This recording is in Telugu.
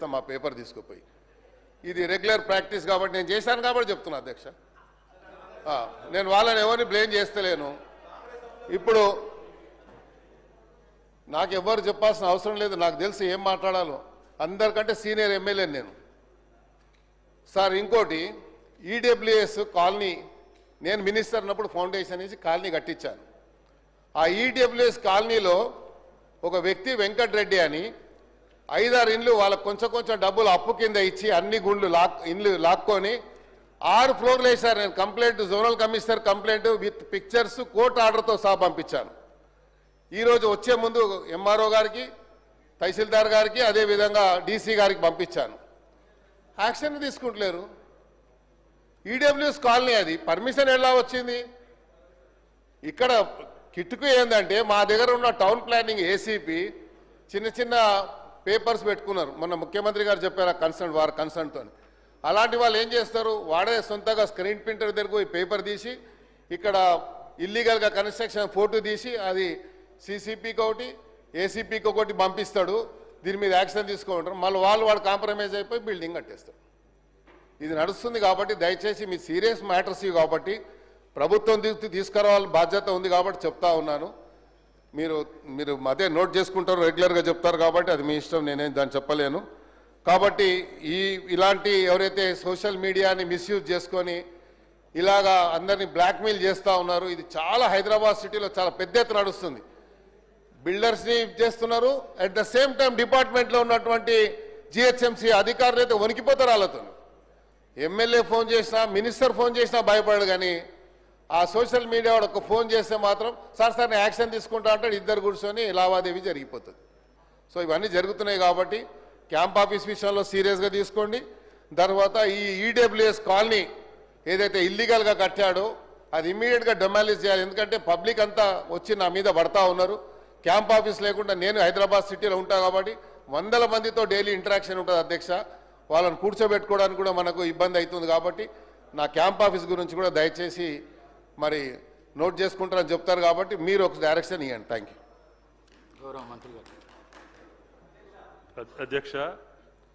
మా పేపర్ తీసుకుపోయి ఇది రెగ్యులర్ ప్రాక్టీస్ కాబట్టి నేను చేశాను కాబట్టి చెప్తున్నా అధ్యక్ష. నేను వాళ్ళని ఎవరిని బ్లేమ్ చేస్తలేను. ఇప్పుడు నాకు ఎవరు చెప్పాల్సిన అవసరం లేదు, నాకు తెలిసి ఏం మాట్లాడాలో. అందరికంటే సీనియర్ ఎమ్మెల్యే నేను సార్. ఇంకోటి ఈడబ్ల్యూఎస్ కాలనీ నేను మినిస్టర్ ఉన్నప్పుడు ఫౌండేషన్ నుంచి కాలనీ కట్టించాను. ఆ ఈడబ్ల్యూఎస్ కాలనీలో ఒక వ్యక్తి వెంకటరెడ్డి అని 5-6 ఇండ్లు వాళ్ళకు కొంచెం డబ్బులు అప్పు కింద ఇచ్చి అన్ని ఇండ్లు లాక్కొని 6 ఫ్లోర్లు వేశారు. నేను complaint zonal commissioner complaint with pictures court ఆర్డర్తో సహా పంపించాను. ఈరోజు వచ్చే ముందు ఎంఆర్ఓ గారికి, తహసీల్దార్ గారికి, అదేవిధంగా డీసీ గారికి పంపించాను. యాక్షన్ తీసుకుంటలేరు. ఈడబ్ల్యూఎస్ కాలనీ అది పర్మిషన్ ఎలా వచ్చింది? ఇక్కడ కిట్టుకు ఏంటంటే మా దగ్గర ఉన్న టౌన్ ప్లానింగ్ ఏసీపీ చిన్న పేపర్స్ పెట్టుకున్నారు. మొన్న ముఖ్యమంత్రి గారు చెప్పారు వారి కన్సర్న్తో. అలాంటి వాళ్ళు ఏం చేస్తారు, వాడే సొంతగా స్క్రీన్ ప్రింటర్ దగ్గరకు ఈ పేపర్ తీసి ఇక్కడ ఇల్లీగల్గా కన్స్ట్రక్షన్ ఫోటో తీసి అది సీసీపీకి ఒకటి ఏసీపీకి ఒకటి పంపిస్తాడు. దీని మీద యాక్షన్ తీసుకుంటారు. మళ్ళీ వాడు కాంప్రమైజ్ అయిపోయి బిల్డింగ్ కట్టేస్తాడు. ఇది నడుస్తుంది. కాబట్టి దయచేసి మీ సీరియస్ మ్యాటర్స్ ఇవి కాబట్టి ప్రభుత్వం తీసుకురావాలని బాధ్యత ఉంది కాబట్టి చెప్తా ఉన్నాను. మీరు అదే నోట్ చేసుకుంటారు, రెగ్యులర్గా చెప్తారు కాబట్టి అది మీ ఇష్టం, నేనేం దాన్ని చెప్పలేను. కాబట్టి ఇలాంటి ఎవరైతే సోషల్ మీడియాని మిస్యూజ్ చేసుకొని ఇలాగా అందరినీ బ్లాక్మెయిల్ చేస్తూ ఉన్నారు, ఇది చాలా హైదరాబాద్ సిటీలో చాలా పెద్ద ఎత్తున నడుస్తుంది. బిల్డర్స్ని చేస్తున్నారు. అట్ ద సేమ్ టైం డిపార్ట్మెంట్లో ఉన్నటువంటి జిహెచ్ఎంసీ అధికారులు అయితే వణికిపోతారు వాళ్ళతో. ఎమ్మెల్యే ఫోన్ చేసినా, మినిస్టర్ ఫోన్ చేసినా భయపడడు. కానీ ఆ సోషల్ మీడియా వాడు ఒక ఫోన్ చేస్తే మాత్రం సార్ నేను యాక్షన్ తీసుకుంటా అంటాడు. ఇద్దరు కూర్చొని లావాదేవీ జరిగిపోతుంది. సో ఇవన్నీ జరుగుతున్నాయి కాబట్టి క్యాంప్ ఆఫీస్ విషయంలో సీరియస్గా తీసుకోండి. తర్వాత ఈ ఈడబ్ల్యూఎస్ కాలనీ ఏదైతే ఇల్లీగల్గా కట్టాడో అది ఇమ్మీడియట్గా డెమాలిష్ చేయాలి. ఎందుకంటే పబ్లిక్ అంతా వచ్చి నా మీద పడతా ఉన్నారు. క్యాంప్ ఆఫీస్ లేకుండా నేను హైదరాబాద్ సిటీలో ఉంటాను కాబట్టి 100 మందితో డైలీ ఇంటరాక్షన్ ఉంటుంది అధ్యక్ష. వాళ్ళని కూర్చోబెట్టుకోవడానికి కూడా మనకు ఇబ్బంది అవుతుంది. కాబట్టి నా క్యాంప్ ఆఫీస్ గురించి కూడా దయచేసి మరి నోట్ చేసుకుంటారని చెప్తారు. కాబట్టి మీరు ఒక డైరెక్షన్ ఇవ్వండి. Thank you. అధ్యక్ష,